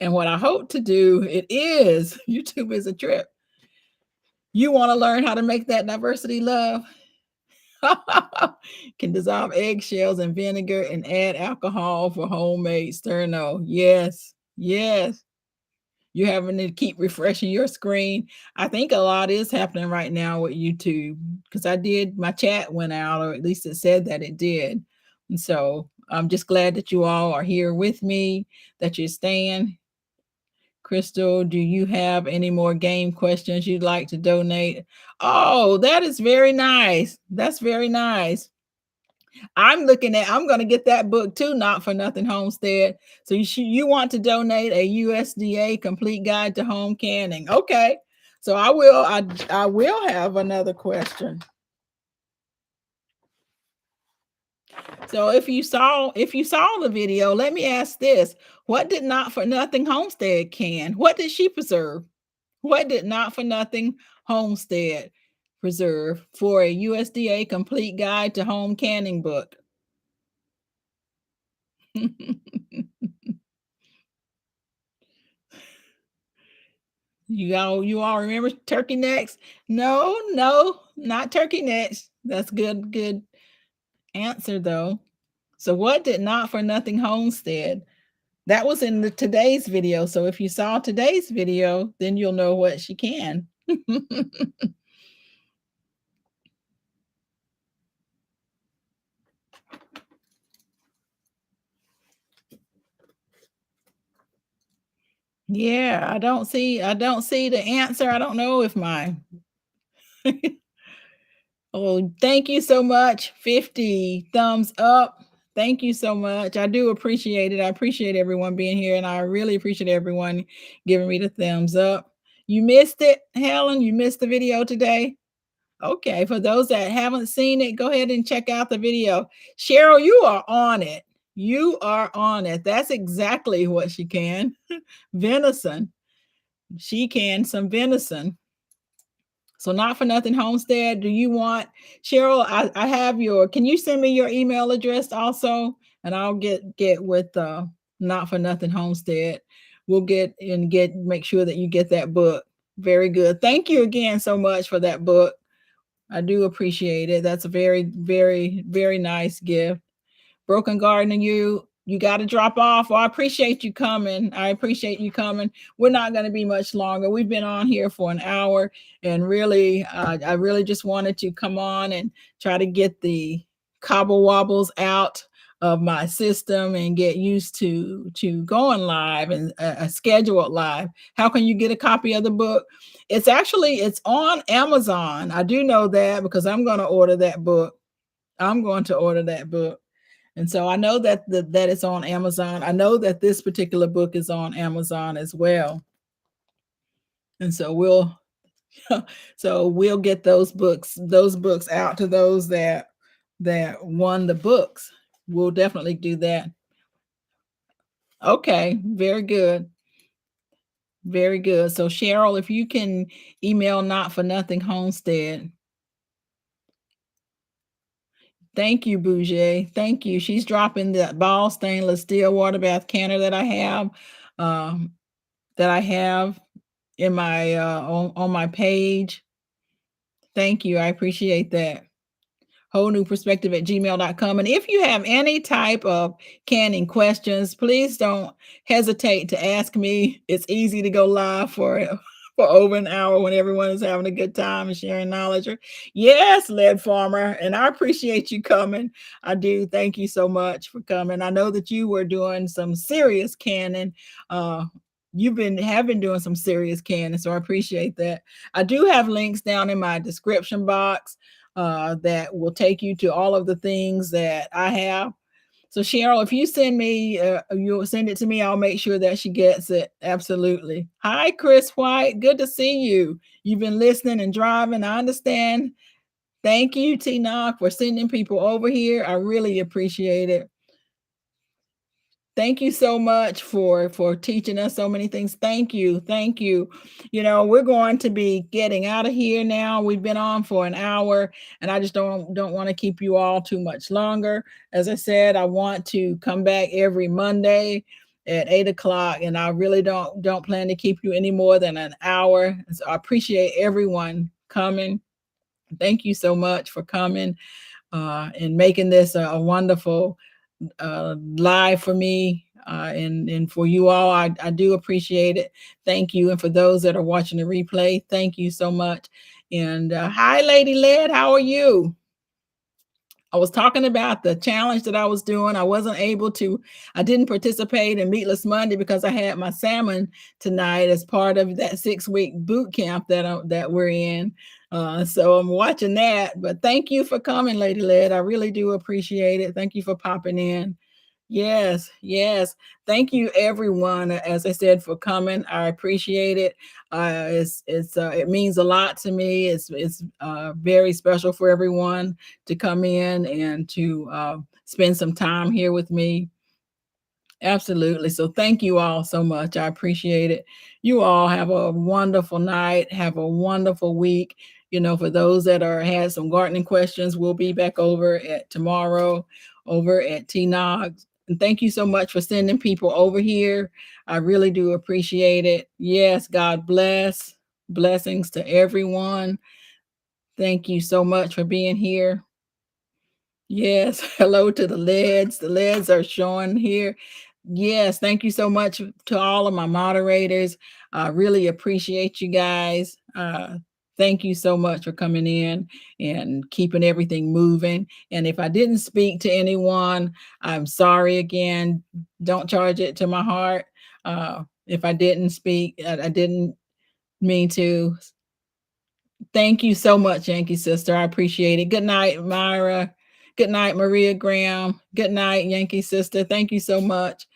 And what I hope to do, YouTube is a trip. You want to learn how to make that diversity love? Can dissolve eggshells in vinegar and add alcohol for homemade sterno. Yes, yes. You're having to keep refreshing your screen. I think a lot is happening right now with YouTube, because my chat went out, or at least it said that it did. And so I'm just glad that you all are here with me, that you're staying. Crystal, do you have any more game questions you'd like to donate? Oh, that is very nice. That's very nice. I'm going to get that book too, Not for Nothing Homestead. So you want to donate a USDA complete guide to home canning. Okay. So I will have another question. So if you saw the video, let me ask this. What did Not for Nothing Homestead can? What did she preserve? What did Not for Nothing Homestead preserve for a USDA complete guide to home canning book? You all remember turkey necks? No, not turkey necks. That's good answer though. So what did Not for Nothing Homestead? That was in the today's video. So if you saw today's video, then you'll know what she can. Yeah, I don't see the answer. I don't know if my Oh, thank you so much. 50 thumbs up. Thank you so much. I do appreciate it. I appreciate everyone being here, and I really appreciate everyone giving me the thumbs up. You missed it, Helen? You missed the video today? Okay, for those that haven't seen it, go ahead and check out the video. Cheryl, you are on it. You are on it. That's exactly what she can. Venison. She can some venison. So Not for Nothing Homestead, do you want Cheryl? I have your. Can you send me your email address also, and I'll get with Not for Nothing Homestead. We'll get make sure that you get that book. Very good. Thank you again so much for that book. I do appreciate it. That's a very nice gift. Broken Garden, you got to drop off. Well, I appreciate you coming. I appreciate you coming. We're not going to be much longer. We've been on here for an hour, and really, I really just wanted to come on and try to get the cobble wobbles out of my system and get used to going live and a scheduled live. How can you get a copy of the book? It's on Amazon. I do know that because I'm going to order that book. I'm going to order that book. And so I know that it's on Amazon. I know that this particular book is on Amazon as well. And so we'll get those books out to those that won the books. We'll definitely do that. Okay, very good. Very good. So Cheryl, if you can email Not for Nothing Homestead. Thank you, Bouger. Thank you. She's dropping the Ball stainless steel water bath canner um, that I have in my on my page. Thank you. I appreciate that. Whole new perspective at gmail.com. And if you have any type of canning questions, please don't hesitate to ask me. It's easy to go live for over an hour when everyone is having a good time and sharing knowledge. Yes, Lead Farmer. And I appreciate you coming. I do. Thank you so much for coming. I know that you were doing some serious canning. Have been doing some serious canning, so I appreciate that. I do have links down in my description box that will take you to all of the things that I have. So Cheryl, if you send me, you'll send it to me. I'll make sure that she gets it. Absolutely. Hi, Chris White. Good to see you. You've been listening and driving. I understand. Thank you, T Knock, for sending people over here. I really appreciate it. Thank you so much for teaching us so many things. Thank you. Thank you. We're going to be getting out of here now. We've been on for an hour, and I just don't want to keep you all too much longer. As I said, I want to come back every Monday at 8 o'clock, and I really don't plan to keep you any more than an hour. So I appreciate everyone coming. Thank you so much for coming and making this a wonderful live for me and for you all. I do appreciate it. Thank you. And for those that are watching the replay, thank you so much. And hi, Lady Led, how are you? I was talking about the challenge that I was doing. I didn't participate in Meatless Monday because I had my salmon tonight as part of that 6-week boot camp that we're in. So I'm watching that. But thank you for coming, Lady Led. I really do appreciate it. Thank you for popping in. Yes, yes. Thank you, everyone. As I said, for coming. I appreciate it. It means a lot to me. It's very special for everyone to come in and to spend some time here with me. Absolutely. So thank you all so much. I appreciate it. You all have a wonderful night. Have a wonderful week. For those that had some gardening questions, we'll be back over at tomorrow over at T-Nogs. And thank you so much for sending people over here. I really do appreciate it. Yes, God bless. Blessings to everyone. Thank you so much for being here. Yes, hello to the leads. The leads are showing here. Yes, thank you so much to all of my moderators. I really appreciate you guys. Thank you so much for coming in and keeping everything moving. And if I didn't speak to anyone, I'm sorry again. Don't charge it to my heart. If I didn't speak, I didn't mean to. Thank you so much, Yankee Sister. I appreciate it. Good night, Myra. Good night, Maria Graham. Good night, Yankee Sister. Thank you so much.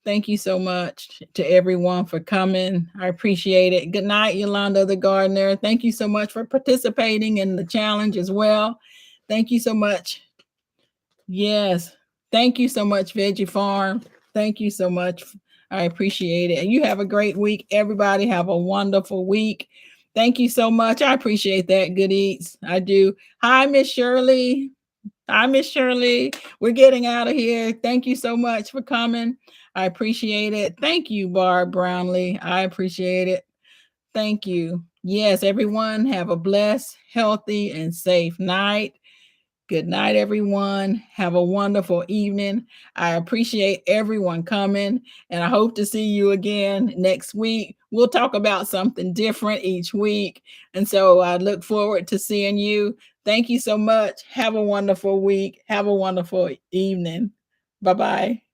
Thank you so much to everyone for coming. I appreciate it. Good night, Yolanda the Gardener. Thank you so much for participating in the challenge as well. Thank you so much. Yes. Thank you so much, Veggie Farm. Thank you so much. I appreciate it. And you have a great week. Everybody have a wonderful week. Thank you so much. I appreciate that. Good eats. I do. Hi, Miss Shirley. Hi, Miss Shirley. We're getting out of here. Thank you so much for coming. I appreciate it. Thank you, Barb Brownlee. I appreciate it. Thank you. Yes, everyone have a blessed, healthy, and safe night. Good night, everyone. Have a wonderful evening. I appreciate everyone coming, and I hope to see you again next week. We'll talk about something different each week. And so I look forward to seeing you. Thank you so much. Have a wonderful week. Have a wonderful evening. Bye bye.